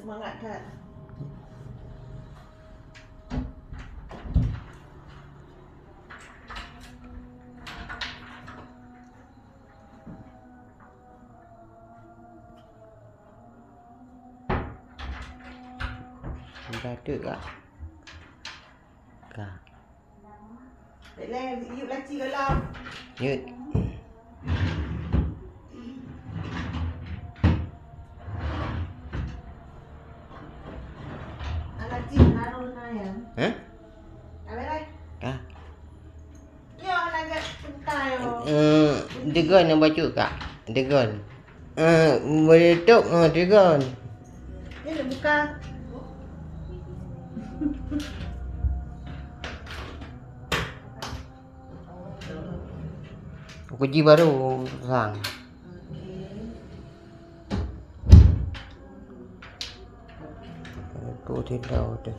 semangatkan. Dah ada kak. Kak. Baiklah, yuk laci kalau. Yuk. Laci naruh naya. Hah? Baiklah. Kak. Yo nak pentai yo. Degon yang baju kak. Degon. Boleh tuk degon. Ni nak buka. Kunci baru sang. Itu tidak ada.